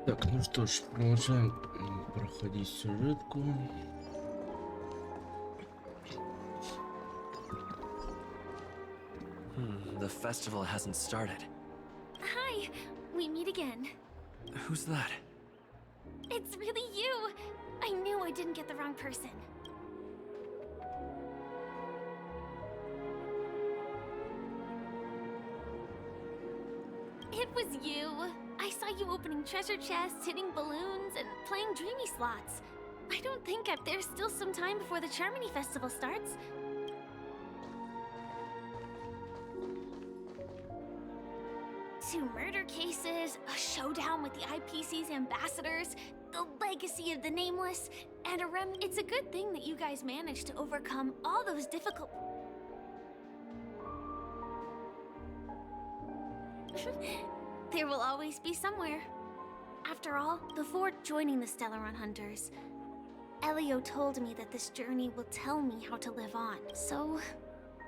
Так, ну что ж, продолжаем проходить сюжетку. The festival hasn't started. Hi, we meet again. Who's that? It's really you! I knew I didn't get the wrong person. It was you! I saw you opening treasure chests, hitting balloons, and playing dreamy slots. I don't think there's still some time before the Charmony Festival starts. Two murder cases, a showdown with the IPC's ambassadors, the legacy of the Nameless, and it's a good thing that you guys managed to overcome all those difficult... There will always be somewhere. After all, before joining the Stellaron Hunters, Elio told me that this journey will tell me how to live on, so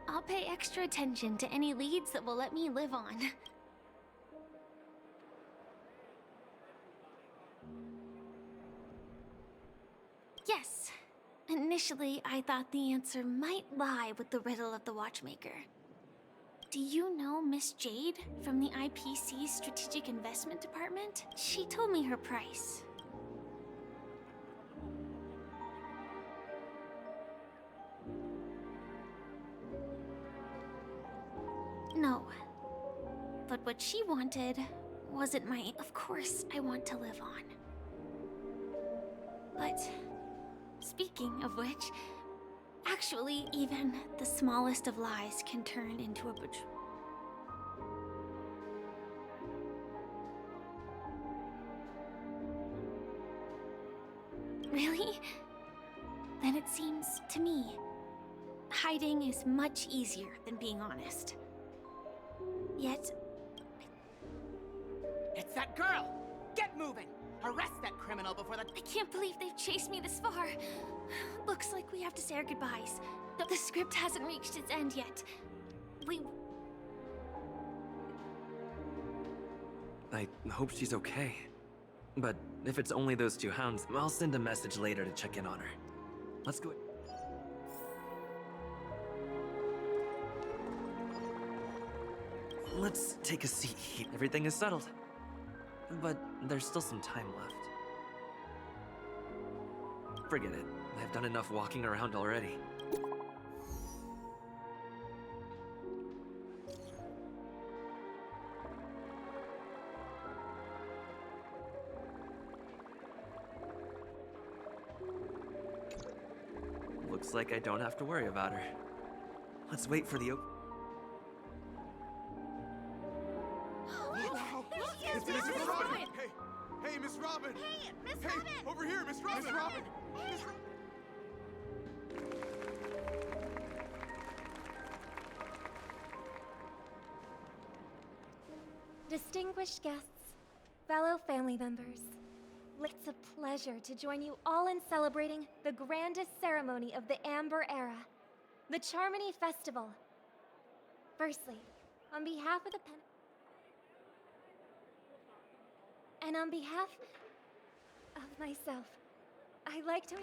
I'll pay extra attention to any leads that will let me live on. Yes. Initially, I thought the answer might lie with the riddle of the Watchmaker. Do you know Miss Jade from the IPC's Strategic Investment Department? She told me her price. No. But what she wanted wasn't my... Of course, I want to live on. But... Speaking of which, actually, even the smallest of lies can turn into a Really? Then it seems to me, hiding is much easier than being honest. Yet... It's that girl! Get moving! Arrest that criminal before the... I can't believe they've chased me this far. Looks like we have to say our goodbyes. The script hasn't reached its end yet. I hope she's okay. But if it's only those two hounds, I'll send a message later to check in on her. Let's go. Let's take a seat. Everything is settled. But there's still some time left. Forget it. I've done enough walking around already. Looks like I don't have to worry about her. Let's wait for the It's Miss Robin! Hey, Miss Robin! Hey, Miss Robin! Over here, Miss Robin! Miss Robin! Miss Robin! Distinguished guests, fellow family members, it's a pleasure to join you all in celebrating the grandest ceremony of the Amber Era, the Charmony Festival. Firstly, on behalf of the and on behalf of myself, I'd like to...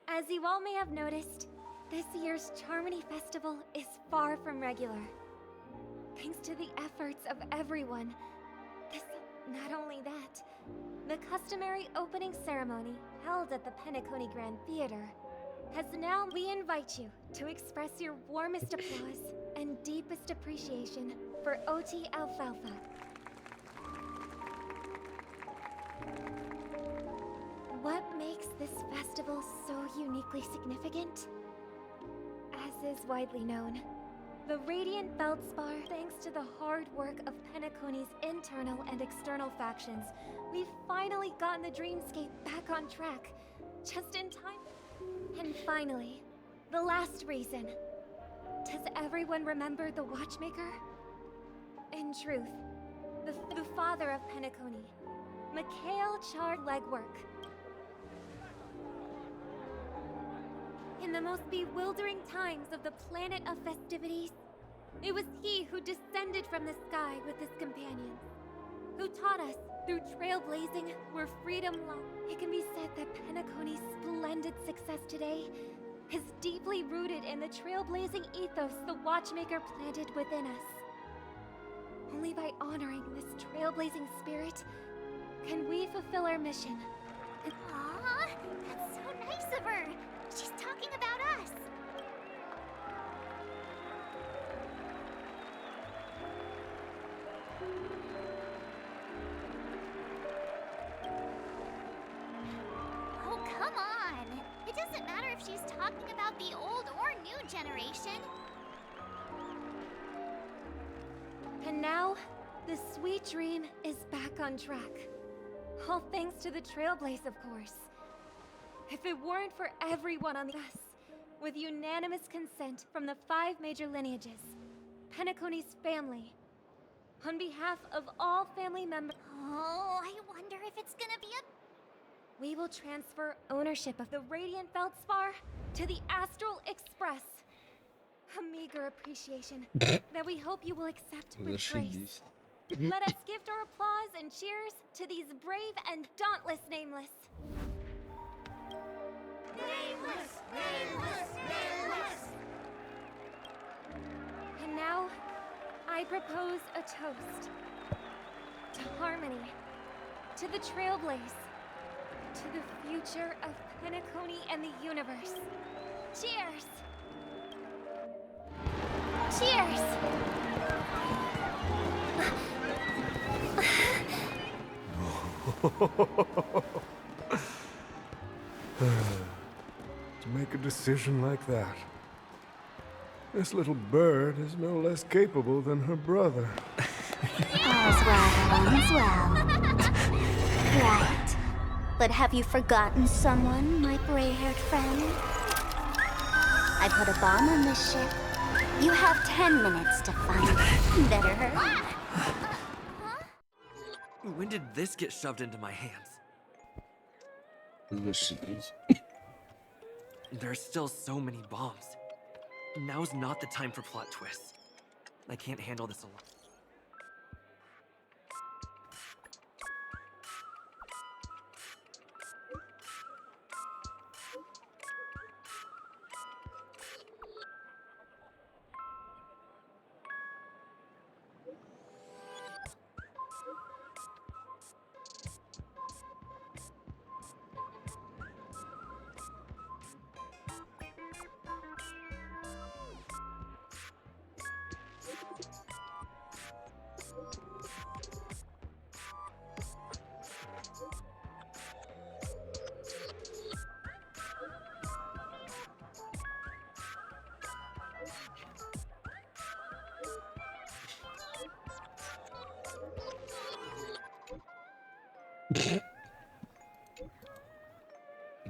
As you all may have noticed, this year's Charmony Festival is far from regular. Thanks to the efforts of everyone, not only that, the customary opening ceremony held at the Peniconia Grand Theater has now... We invite you to express your warmest applause and deepest appreciation for OT Alfalfa. What makes this festival so uniquely significant? As is widely known, the Radiant Feldspar, thanks to the hard work of Penaconi's internal and external factions, we've finally gotten the dreamscape back on track, just in time. And finally, the last reason. Does everyone remember the Watchmaker? In truth, the father of Penacony, Mikhail Char Legwork. In the most bewildering times of the Planet of Festivities, it was he who who descended from the sky with his companions, who taught us through trailblazing where freedom lies. It can be said that Penaconia's splendid success today is deeply rooted in the trailblazing ethos the Watchmaker planted within us. Only by honoring this trailblazing spirit can we fulfill our mission. Aw, that's so nice of her. She's talking about us. Oh, come on. It doesn't matter if she's talking about the old or new generation. And now, the sweet dream is back on track. All thanks to the Trailblaze, of course. If it weren't for everyone on us, with unanimous consent from the 5 major lineages, Penaconia's family, on behalf of all family members, Oh, I wonder if it's gonna be a... we will transfer ownership of the Radiant Feldspar to the Astral Express. A meager appreciation that we hope you will accept with grace. Зашибись. Let us gift our applause and cheers to these brave and dauntless Nameless. Nameless! Nameless! Nameless! And now, I propose a toast. To harmony, to the Trailblaze, to the future of Penaconia and the universe. Cheers! Cheers! To make a decision like that. This little bird is no less capable than her brother. All's well, all's well. Right. But have you forgotten someone, my gray-haired friend? I put a bomb on this ship. You have 10 minutes to find it. Better hurry. When did this get shoved into my hands? Зашибись. There are still so many bombs. Now's not the time for plot twists. I can't handle this alone.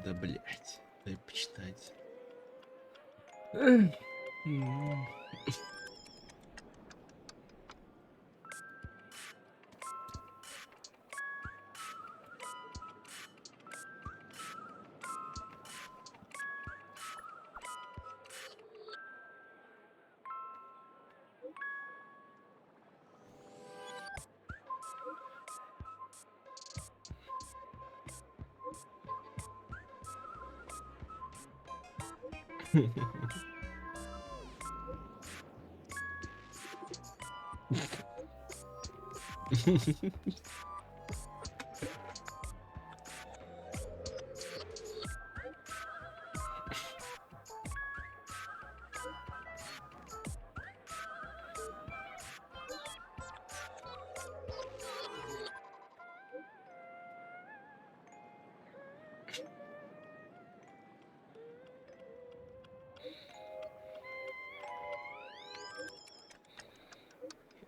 Да блять, дай почитать.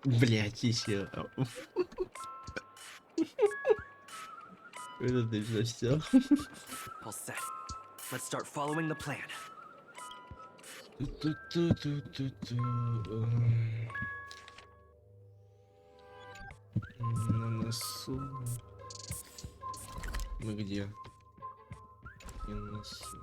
Блять, еще. Это ты же все. All set. Let's start following the plan. На носу. Мы где? Не на носу.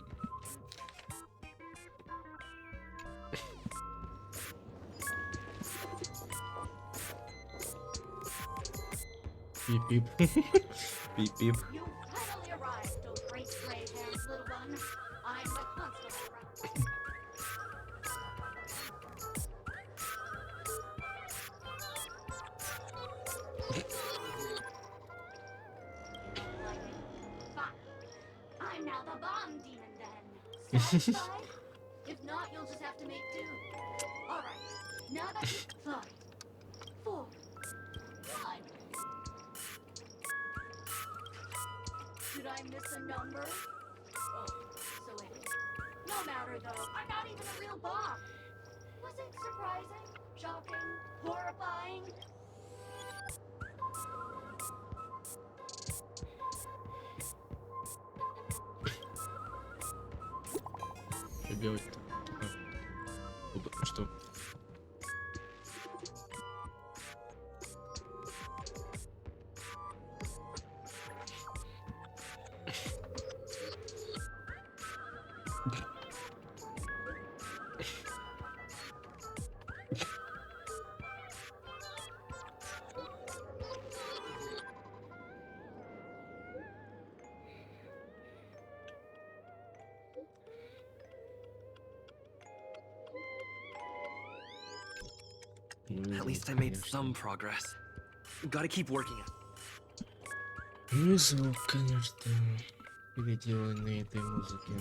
Пип-пип. Пип-пип. You finally arrived, oh great gray hairs, little one. I'm the constable. Like it? Fine. I'm now the bomb demon then. Satisfied? If not, you'll just have to make do. All right. Now that you 5, 4, 1. Did I miss a number? Oh, so it is. No matter though, I'm not even a real bomb. Was it surprising? Shocking? Horrifying? Что делать-то? Что? At least I made some progress. Gotta keep working it. Ну и звук, конечно, переделанный этой музыки.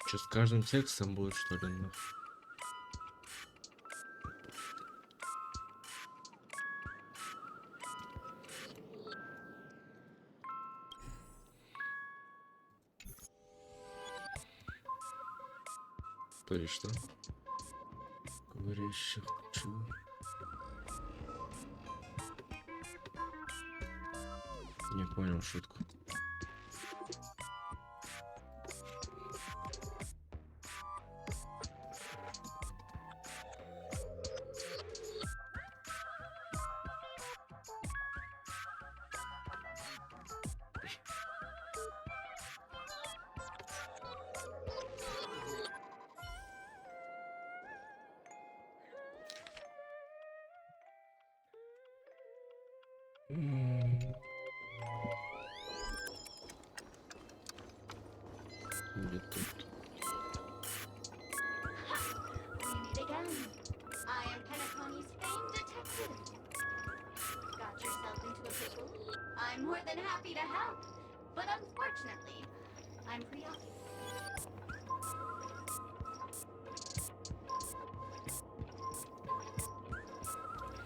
Что, с каждым текстом будет, что ли? Ну? То есть что? Говорящих чего? Не понял шутку. Где тут? We meet again. I am Penaconia's famed detective. Got yourself into a pickle? I'm more than happy to help, but unfortunately, I'm preoccupied.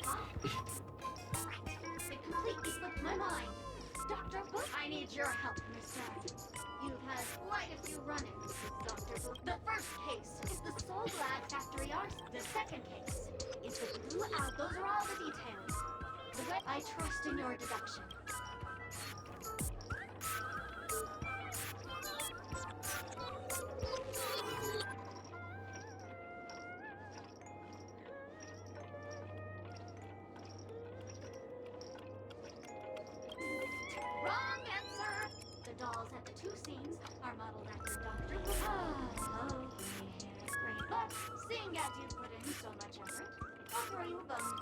Right. It completely slipped my mind. Dr. Book, I need your help, mister. You've had quite a few run-ins with Dr. Book. The first case is the Soul Glad Factory arson. The second case is the Blue Owl. Those are all the details. The red, I trust in your deduction. Wrong answer! The dolls at the two scenes are modeled after Dr. Book. Oh, great. But seeing as you put in so much effort, I'll throw you a bone.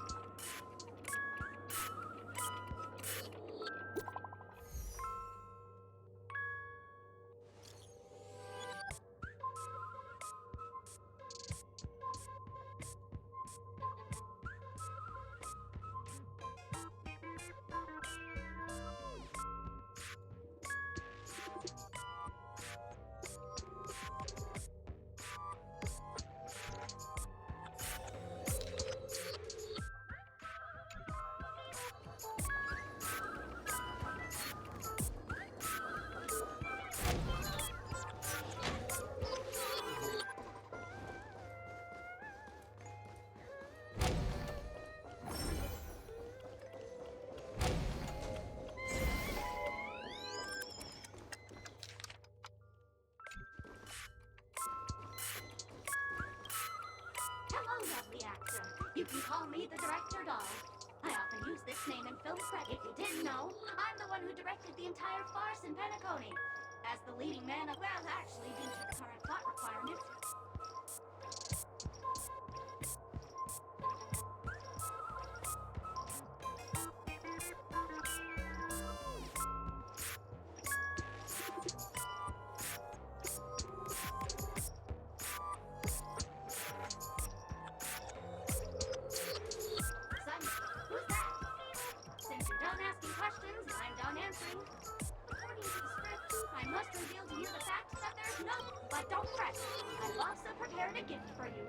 call me the director doll. I often use this name in film credits. If you didn't know, I'm the one who directed the entire farce in Pentaconia. As the leading man of, well, actually, due to the current plot requirements. Who's that? Since you're done asking questions, I'm done answering. According to the script, I must reveal to you the fact that there's no... But don't fret. I've also prepared a gift for you.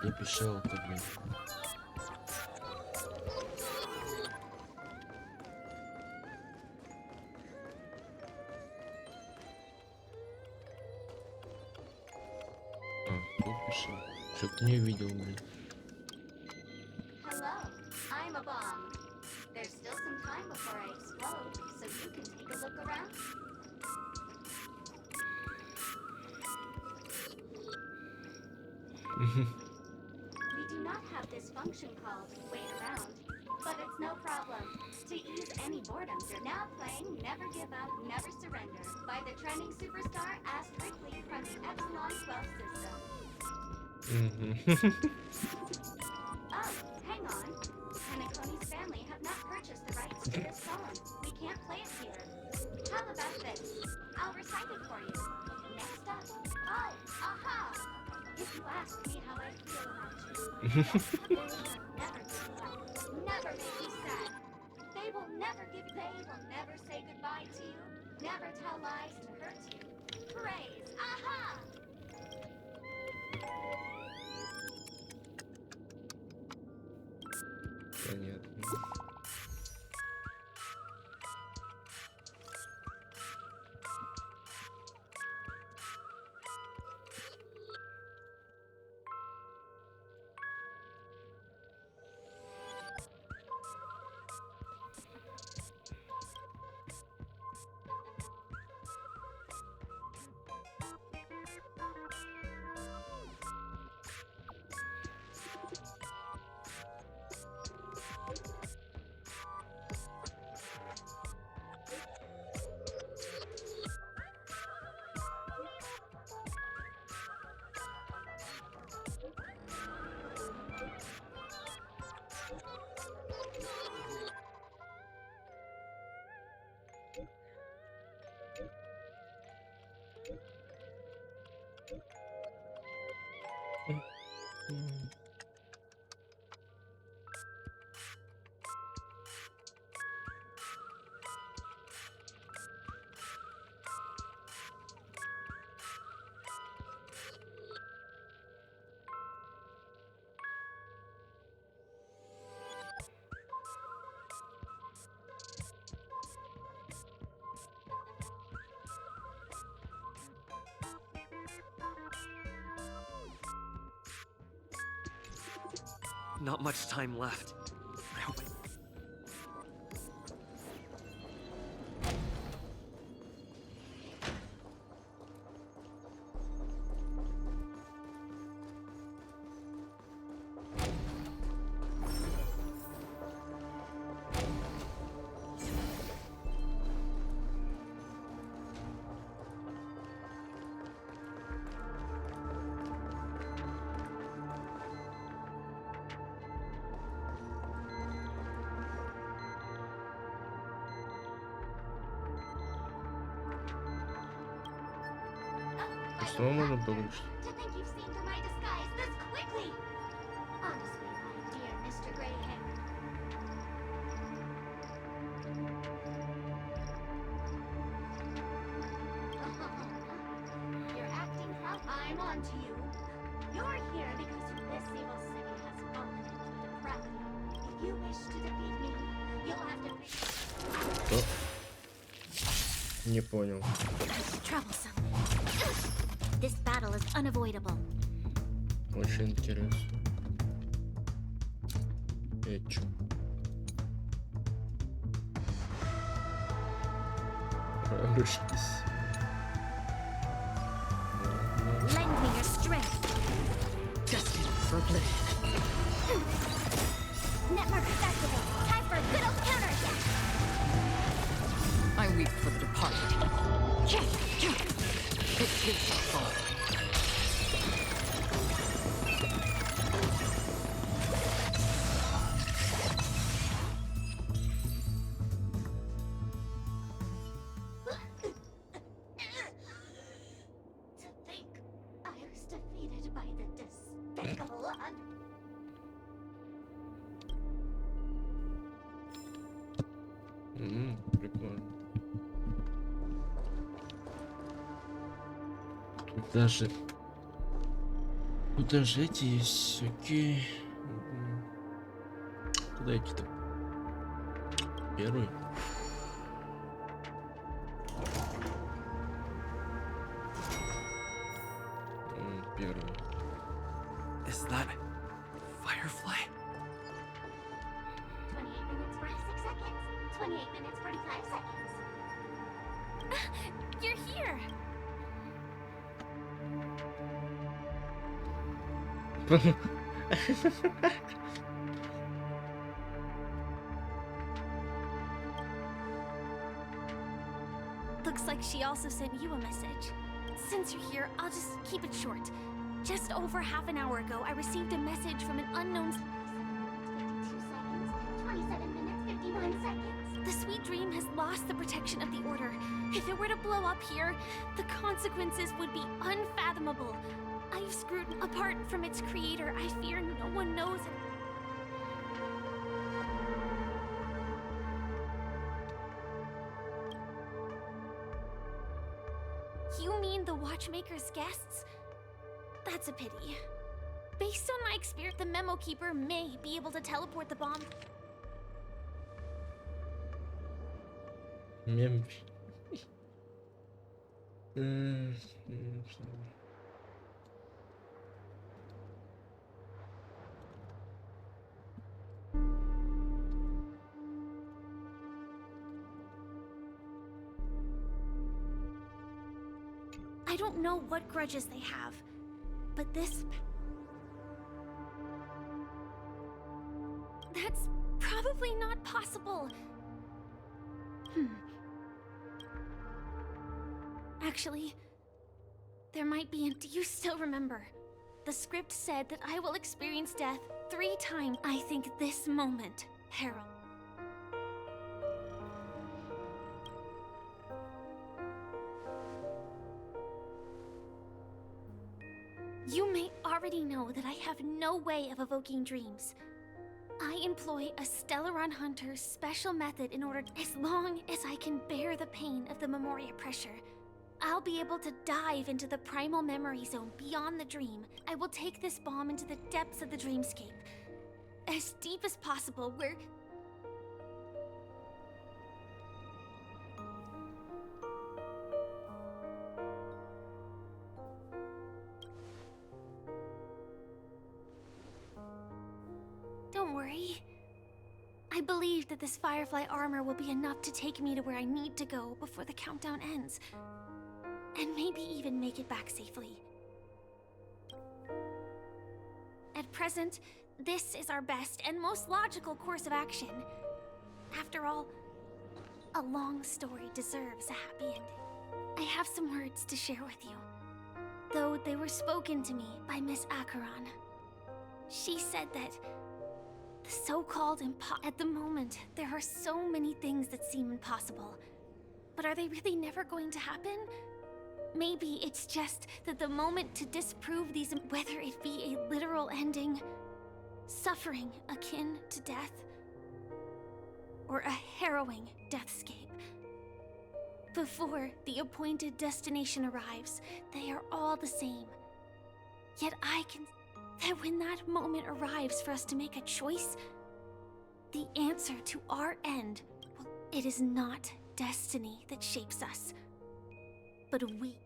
Где пищалка, блин? Тут пищал. Что-то не увидел, блин. Hello, I'm a bomb. There's still some time before I explode, so you can take a look around. We do not have this function called wait around, but it's no problem. To ease any boredom, you're now playing Never Give Up, Never Surrender by the trending superstar Asterically from the Epsilon 12 system. Oh, hang on. Penaconia's family have not purchased the rights to this song. We can't play it here. How about this? I'll recite it for you. Next up. Oh, aha! If you ask me how I feel about you, they will never give you up. Never make you sad. They will never say goodbye to you. Never tell lies to hurt you. Praise. Aha! Понятно. Not much time left. I hope снова можно повыше? To think you've seen through my disguise this quickly. Honestly, my dear Mr. Greyhair. You're acting proud. I'm on to you. You're here because this evil city has fallen into depravity. If you wish to defeat me, you'll have to Что? Не понял. Troublesome. This battle is unavoidable. Очень интересно. Чё? Рожкись. Lend me your strength. Destined for oblivion. Netmarkers activate. Time for a good old counterattack. I weep for the departed. It too shall fall. To think I was defeated by the despicable one. Прикольно. Тут даже эти есть, окей. Куда идти-то? Первый. Первый. Is that Firefly? 28 minutes 46 seconds. 28 minutes 45 seconds. You're here. Looks like she also sent you a message. Since you're here, I'll just keep it short. Just over half an hour ago, I received a message from an unknown... 27 minutes 51 seconds. The sweet dream has lost the protection of the Order. If it were to blow up here, the consequences would be unfathomable. I've screwed apart from its creator. I fear no one knows it. You mean the Watchmaker's guests? That's a pity. Based on my experience, the Memo Keeper may be able to teleport the bomb. Мем. I don't know what grudges they have, but this... That's probably not possible. Actually, there might be, and do you still remember? The script said that I will experience death 3 times. I think this moment, Harold. You may already know that I have no way of evoking dreams. I employ a Stellaron Hunter's special method in order to, as long as I can bear the pain of the Memoria pressure, I'll be able to dive into the primal memory zone beyond the dream. I will take this bomb into the depths of the dreamscape, as deep as possible, where... Don't worry. I believe that this Firefly armor will be enough to take me to where I need to go before the countdown ends. And maybe even make it back safely. At present, this is our best and most logical course of action. After all, a long story deserves a happy ending. I have some words to share with you, though they were spoken to me by Miss Acheron. She said that the so-called at the moment, there are so many things that seem impossible. But are they really never going to happen? maybe it's just that the moment to disprove these, whether it be a literal ending, suffering akin to death, or a harrowing deathscape, before the appointed destination arrives, they are all the same. Yet I can... that when that moment arrives for us to make a choice, the answer to our end, well, it is not destiny that shapes us, but we.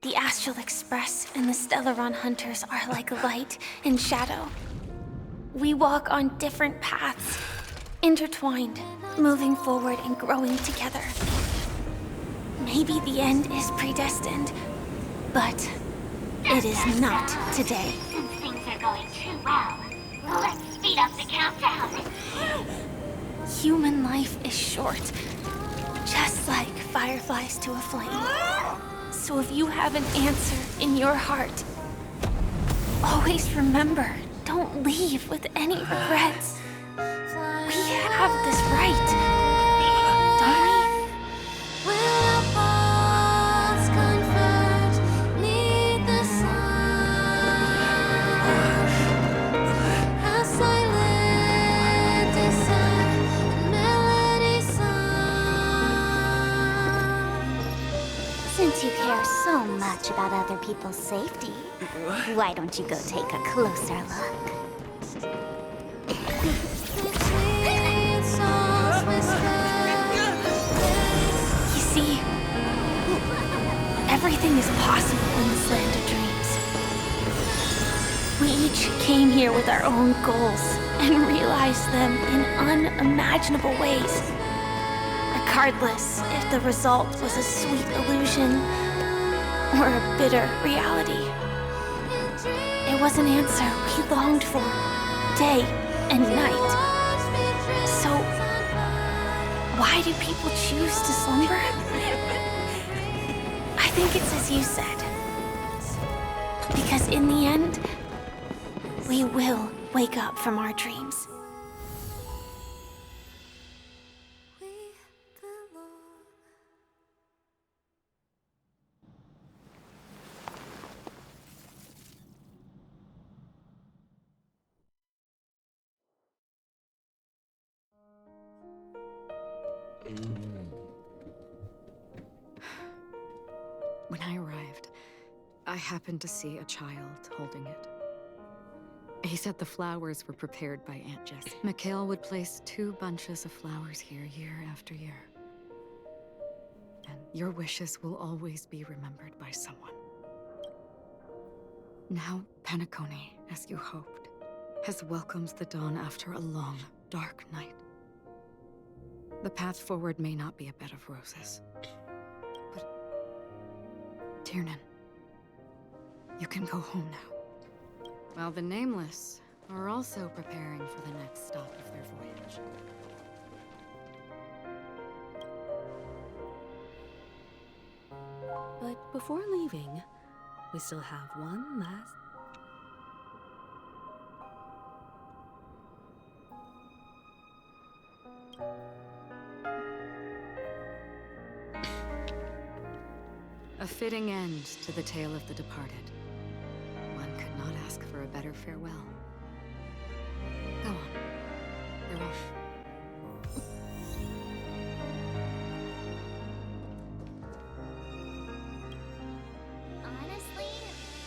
The Astral Express and the Stellaron Hunters are like light and shadow. We walk on different paths, intertwined, moving forward and growing together. Maybe the end is predestined, but it is not today. Since things are going too well, let's speed up the countdown. Human life is short, just like fireflies to a flame. So if you have an answer in your heart, always remember, don't leave with any regrets. We have this right, don't we? Since you care so much about other people's safety, why don't you go take a closer look? You see, everything is possible in this land of dreams. We each came here with our own goals and realized them in unimaginable ways. Regardless if the result was a sweet illusion or a bitter reality. It was an answer we longed for, day and night. So, why do people choose to slumber? I think it's as you said. Because in the end, we will wake up from our dreams. When I arrived, I happened to see a child holding it. He said the flowers were prepared by Aunt Jessie. Mikhail would place 2 bunches of flowers here year after year. And your wishes will always be remembered by someone. Now, Peniconia, as you hoped, has welcomed the dawn after a long, dark night. The path forward may not be a bed of roses. Tiernan, you can go home now. While the Nameless are also preparing for the next stop of their voyage. But before leaving, we still have one last... A fitting end to the tale of the departed. One could not ask for a better farewell. Go on. They're off. Honestly,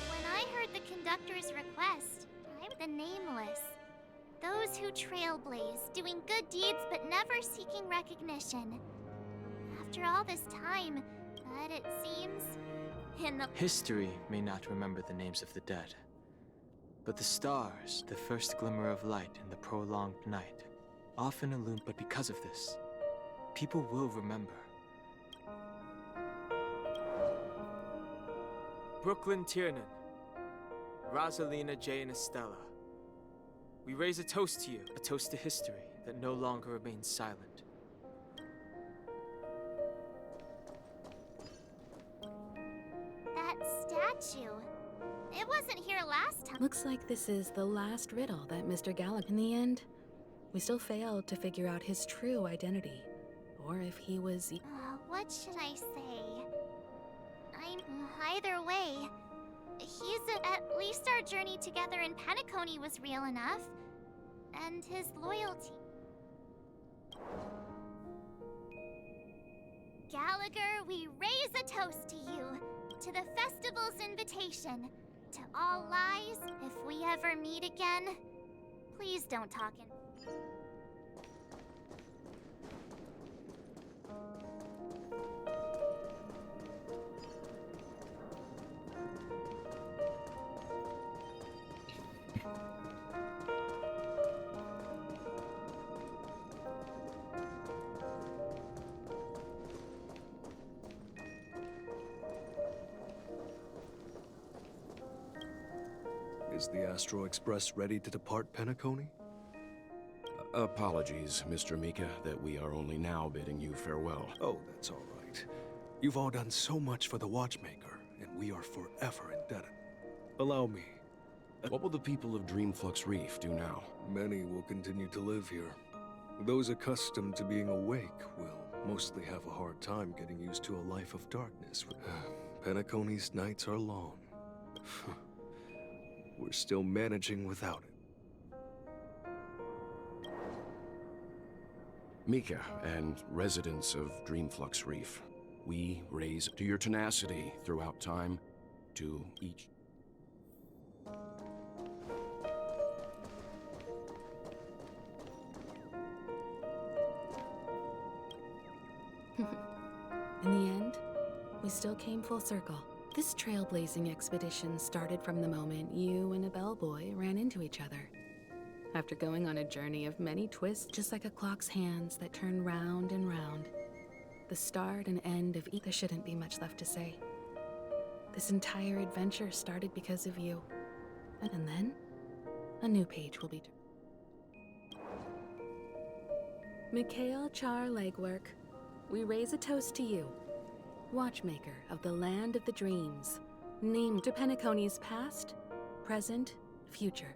when I heard the conductor's request, I'm the Nameless. Those who trailblaze, doing good deeds but never seeking recognition. After all this time, but it seems, in the History may not remember the names of the dead, but the stars, the first glimmer of light in the prolonged night, often illuminate. But because of this, people will remember. Brooklyn Tiernan, Rosalina J. and Estella, we raise a toast to you, a toast to history that no longer remains silent. statue. It wasn't here last time. Looks like this is the last riddle that Mr. Gallagher... In the end, we still failed to figure out his true identity. Or if he was... What should I say? Either way, at least our journey together in Peniconia was real enough. And his loyalty. Gallagher, we raise a toast to you, to the festival's invitation, to all lies, if we ever meet again. Please don't talk in... Is the Astro Express ready to depart Peniconia? Apologies, Mr. Mika, that we are only now bidding you farewell. Oh, that's all right. You've all done so much for the Watchmaker, and we are forever indebted. Allow me. What will the people of Dreamflux Reef do now? Many will continue to live here. Those accustomed to being awake will mostly have a hard time getting used to a life of darkness. Peniconia's nights are long. We're still managing without it. Mika and residents of Dreamflux Reef, we raise to your tenacity throughout time, to each... In the end, we still came full circle. This trailblazing expedition started from the moment you and a bellboy ran into each other. After going on a journey of many twists, just like a clock's hands that turn round and round, the start and end of each, there shouldn't be much left to say. This entire adventure started because of you. And then, a new page will be turned. Mikhail Char Legwork, we raise a toast to you. Watchmaker of the Land of the Dreams, named to Peniconia's past, present, future.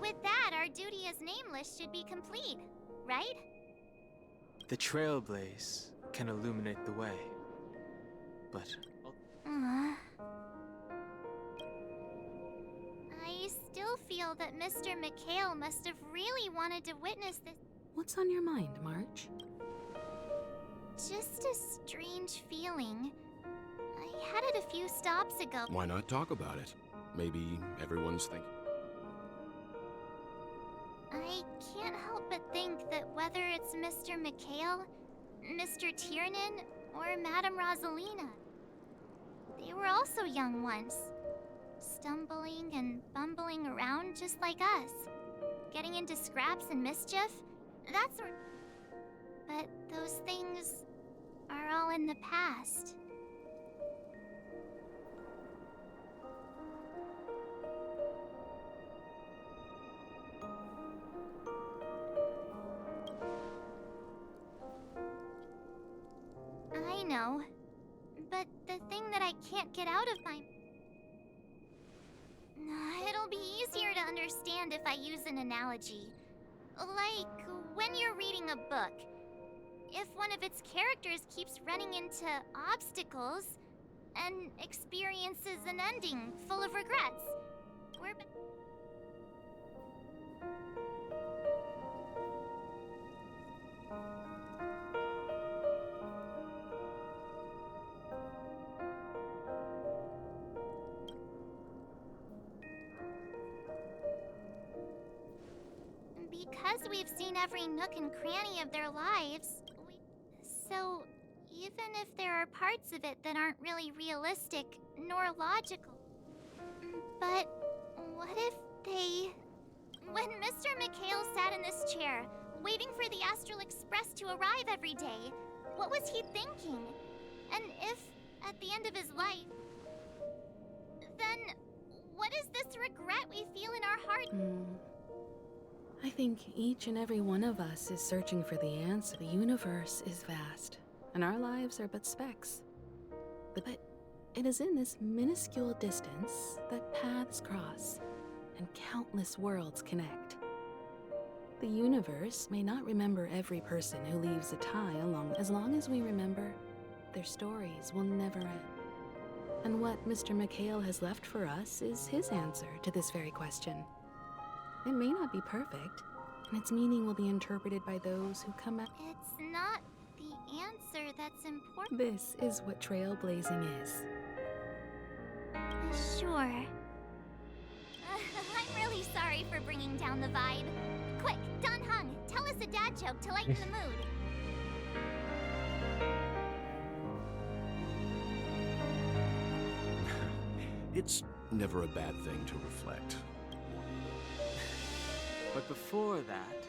With that, our duty as nameless should be complete, right? The trailblaze can illuminate the way, but... I still feel that Mr. Mikhail must have really wanted to witness this. What's on your mind, March? Just a strange feeling. I had it a few stops ago. Why not talk about it? Maybe everyone's thinking... I can't help but think that whether it's Mr. Mikhail, Mr. Tiernan, or Madame Rosalina, they were also young once, stumbling and bumbling around just like us, getting into scraps and mischief, that sort. But those things are all in the past. I know, but the thing that I can't get out of my... It'll be easier to understand if I use an analogy. Like, when you're reading a book, if one of its characters keeps running into obstacles and experiences an ending full of regrets, we're... Because we've seen every nook and cranny of their lives, so even if there are parts of it that aren't really realistic nor logical. But what if they... When Mr. Mikhail sat in this chair, waiting for the Astral Express to arrive every day, what was he thinking? And if, at the end of his life, then what is this regret we feel in our heart? I think each and every one of us is searching for the answer. The universe is vast, and our lives are but specks. But it is in this minuscule distance that paths cross, and countless worlds connect. The universe may not remember every person who leaves a tie along, as long as we remember their stories will never end. And what Mr. McHale has left for us is his answer to this very question. It may not be perfect, and its meaning will be interpreted by those who come out. It's not the answer that's important. This is what trailblazing is. Sure. I'm really sorry for bringing down the vibe. Quick, Don Hung, tell us a dad joke to lighten the mood. It's never a bad thing to reflect. But before that,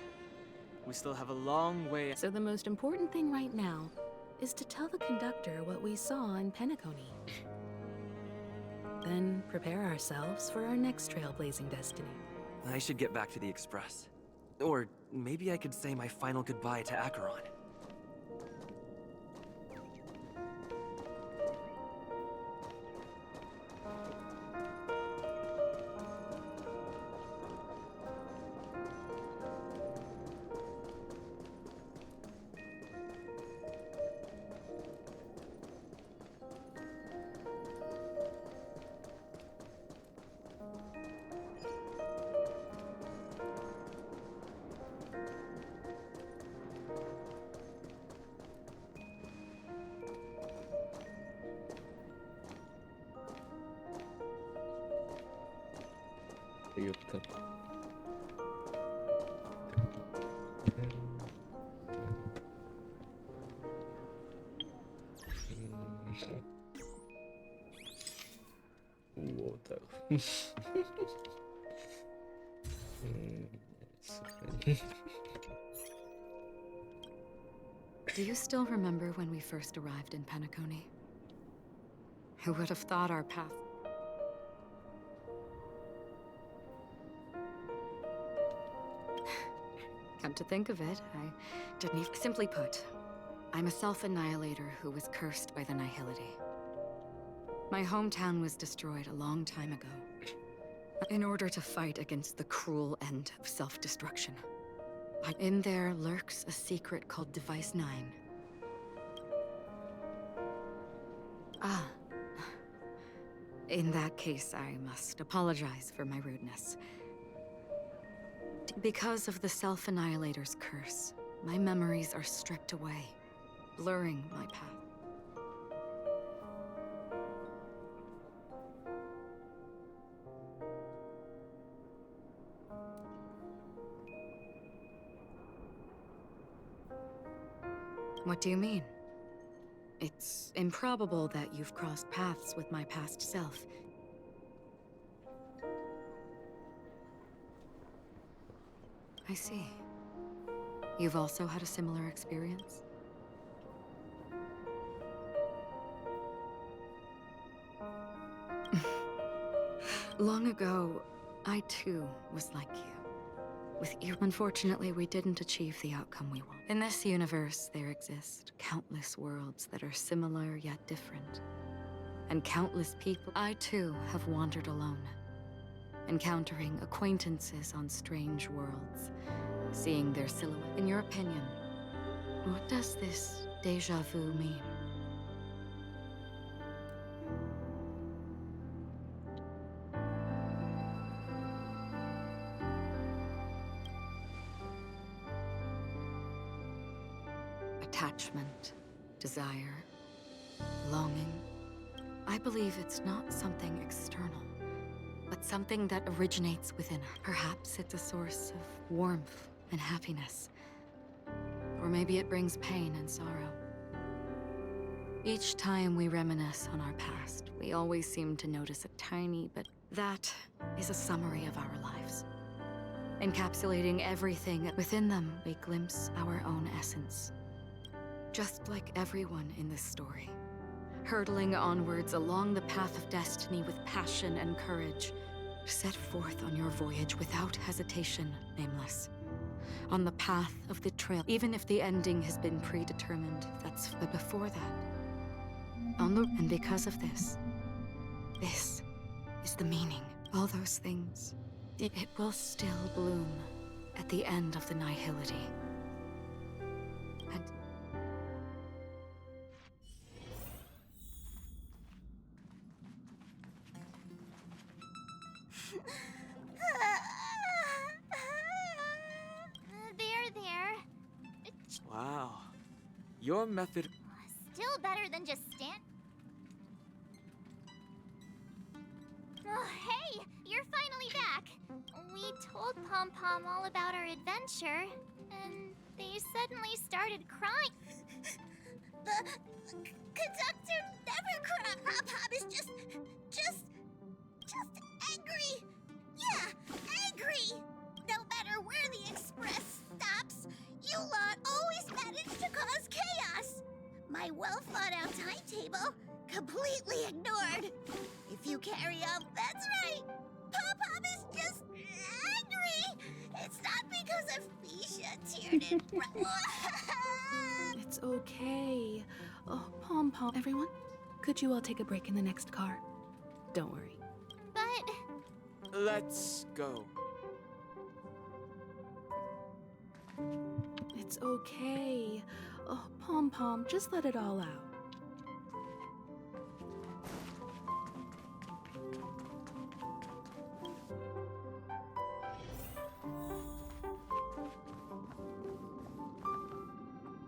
we still have a long way. So the most important thing right now is to tell the conductor what we saw in Peniconia. Then prepare ourselves for our next trailblazing destiny. I should get back to the Express. Or maybe I could say my final goodbye to Acheron. Ёпта. Вот так. Do you still remember when we first arrived in Peniconia? Who would have thought our path... Come to think of it, I didn't even... Simply put, I'm a self-annihilator who was cursed by the Nihility. My hometown was destroyed a long time ago, in order to fight against the cruel end of self-destruction. In there lurks a secret called Device 9. Ah. In that case, I must apologize for my rudeness. Because of the Self-Annihilator's curse, my memories are stripped away, blurring my path. What do you mean? It's improbable that you've crossed paths with my past self. I see. You've also had a similar experience? Long ago, I too was like you. With you, unfortunately, we didn't achieve the outcome we want. In this universe, there exist countless worlds that are similar yet different. And countless people. I too have wandered alone, encountering acquaintances on strange worlds, seeing their silhouette. In your opinion, what does this déjà vu mean? Attachment, desire, longing. I believe it's not something external, but something that originates within us. Perhaps it's a source of warmth and happiness. Or maybe it brings pain and sorrow. Each time we reminisce on our past, we always seem to notice a tiny, but that is a summary of our lives. Encapsulating everything within them, we glimpse our own essence. Just like everyone in this story, hurtling onwards along the path of destiny with passion and courage. Set forth on your voyage without hesitation, Nameless. On the path of the trail, even if the ending has been predetermined, but before that. And because of this is the meaning. All those things, it will still bloom at the end of the Nihility. Your method... Still better than just stand. Oh, hey! You're finally back! We told Pom Pom all about our adventure, and they suddenly started crying. The conductor never cries. Pom Pom is just angry. Yeah, angry! No matter where the express stops, you lot always manage to cause chaos. My well-thought-out timetable completely ignored. If you carry on, that's right. Pom-Pom is just angry. It's not because of Misha, Tiernan. It's okay. Oh, Pom Pom. Everyone, could you all take a break in the next car? Don't worry. But... Let's go. It's okay. Oh, Pom Pom, just let it all out.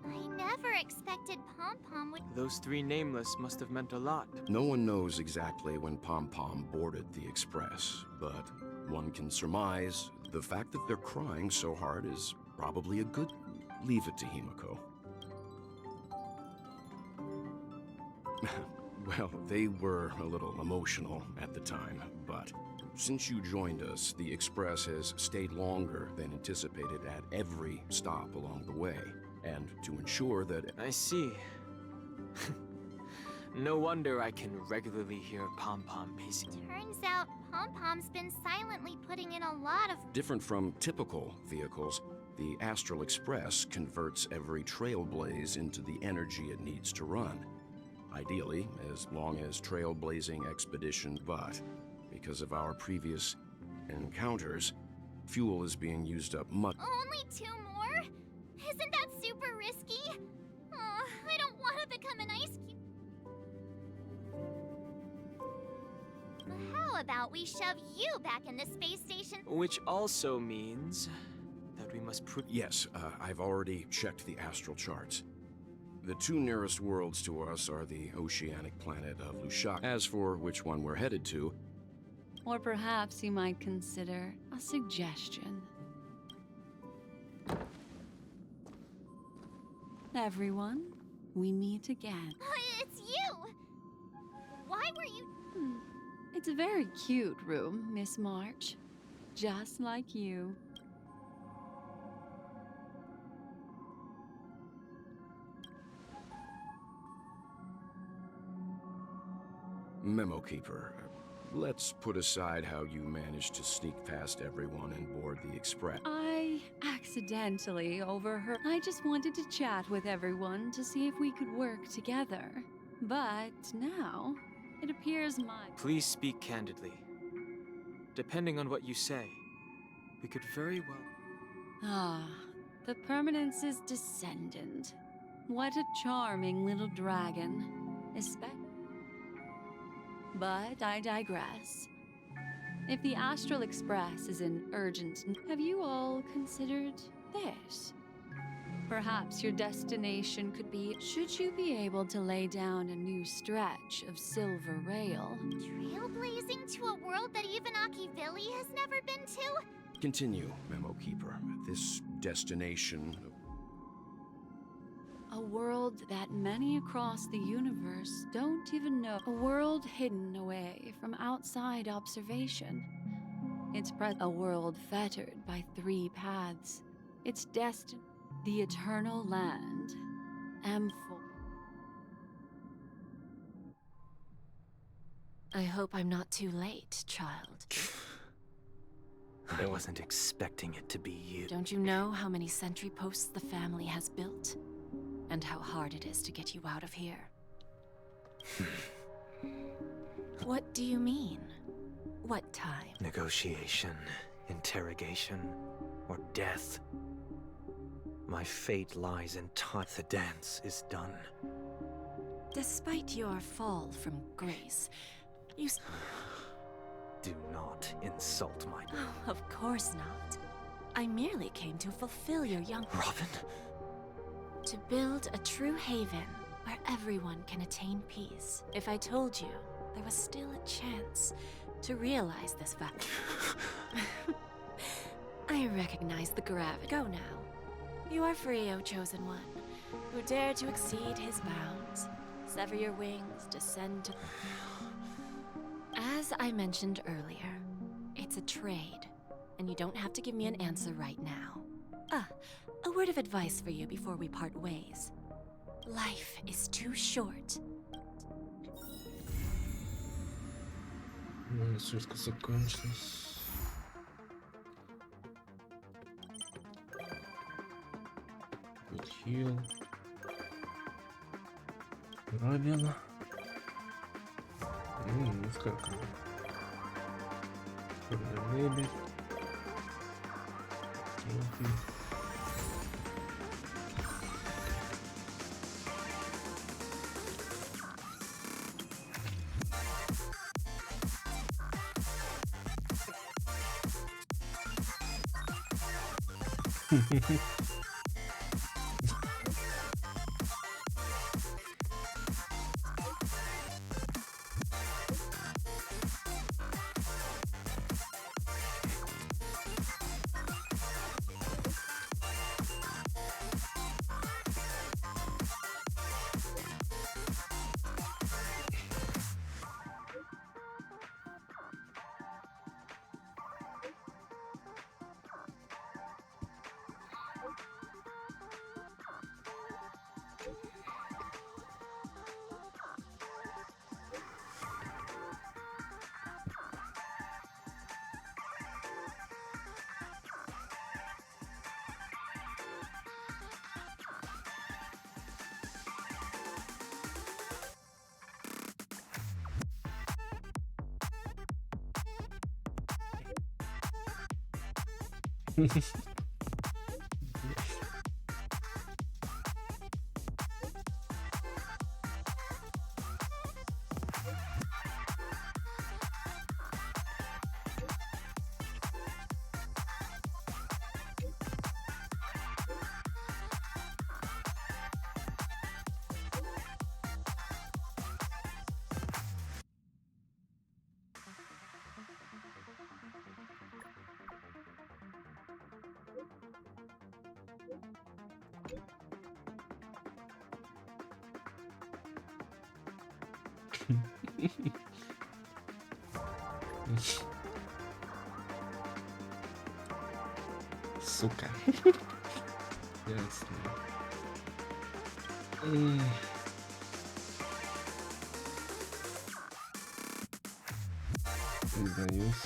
I never expected Pom Pom would... Those three nameless must have meant a lot. No one knows exactly when Pom Pom boarded the express, but one can surmise the fact that they're crying so hard is probably a good... Leave it to Himiko. Well, they were a little emotional at the time, but since you joined us, the express has stayed longer than anticipated at every stop along the way. And to ensure that... I see. No wonder I can regularly hear Pom Pom pacing. Turns out Pom Pom's been silently putting in a lot of... Different from typical vehicles, the Astral Express converts every trailblaze into the energy it needs to run. Ideally, as long as trailblazing expedition, but because of our previous encounters, fuel is being used up much... Only 2 more? Isn't that super risky? Oh, I don't want to become an ice cube. How about we shove you back in the space station? Which also means that we must Yes, I've already checked the astral charts. The 2 nearest worlds to us are the oceanic planet of Chujak. As for which one we're headed to... Or perhaps you might consider a suggestion. Everyone, we meet again. It's you! Why were you... It's a very cute room, Miss March. Just like you. Memo Keeper, let's put aside how you managed to sneak past everyone and board the express. I accidentally overheard. I just wanted to chat with everyone to see if we could work together. But now, it appears my... Please speak candidly. Depending on what you say, we could very well... Ah, the Permanence's descendant. What a charming little dragon. But I digress. If the Astral Express is in urgent... Have you all considered this? Perhaps your destination could be... Should you be able to lay down a new stretch of silver rail? Trailblazing to a world that even Akivili has never been to? Continue, Memo Keeper. This destination... A world that many across the universe don't even know. A world hidden away from outside observation. It's a world fettered by 3 paths. Its destined, the eternal land. I hope I'm not too late, child. I wasn't expecting it to be you. Don't you know how many sentry posts the family has built? And how hard it is to get you out of here? What do you mean? What time? Negotiation, interrogation, or death. My fate lies in time. The dance is done. Despite your fall from grace, you... Do not insult my... Oh, of course not. I merely came to fulfill your young... Robin? To build a true haven where everyone can attain peace. If I told you there was still a chance to realize this fact. I recognize the gravity. Go now. You are free, O Chosen One, who dare to exceed his bounds. Sever your wings, descend to... As I mentioned earlier, it's a trade, and you don't have to give me an answer right now. A word of advice for you before we part ways. Life is too short. Ресурска закончилась. Тут хил. Правило. Ну сколько? Мебель. Сука. Ясно. Признаюсь.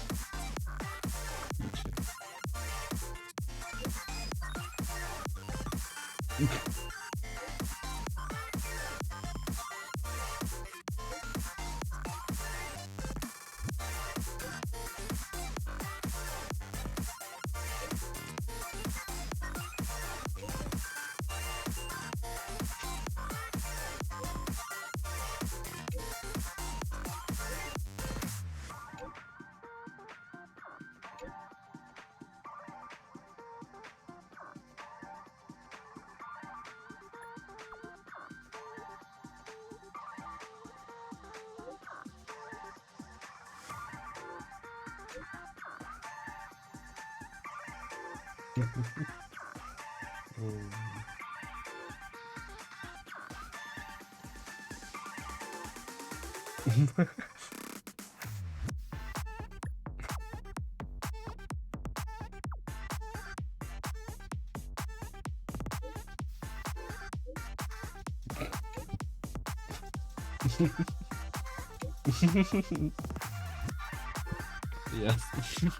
Ясно.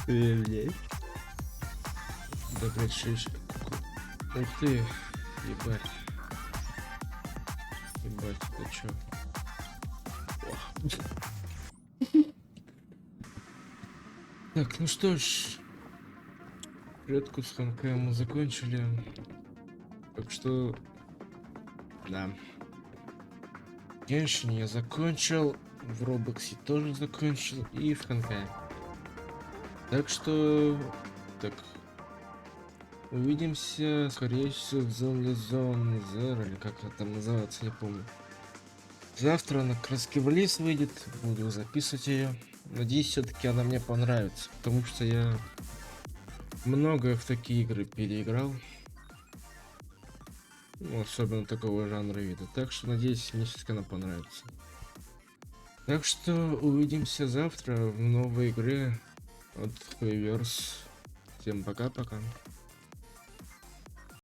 Блядь. Да, блядь, шишка. Ух ты, ебать. Ебать, это чё? Так, ну что ж. Клетку с Honkai мы закончили. Так что... Да. Геншин я закончил. В Робоксе тоже закончил. И в Honkai. Так что... Так. Увидимся, скорее всего, в Зон Зер, или как это там называется, не помню. Завтра она как раз в лес выйдет, буду записывать ее. Надеюсь, все-таки она мне понравится, потому что я многое в такие игры переиграл. Ну, особенно такого жанра вида. Так что надеюсь, мне все-таки она понравится. Так что увидимся завтра в новой игре от Huiverse. Всем пока-пока.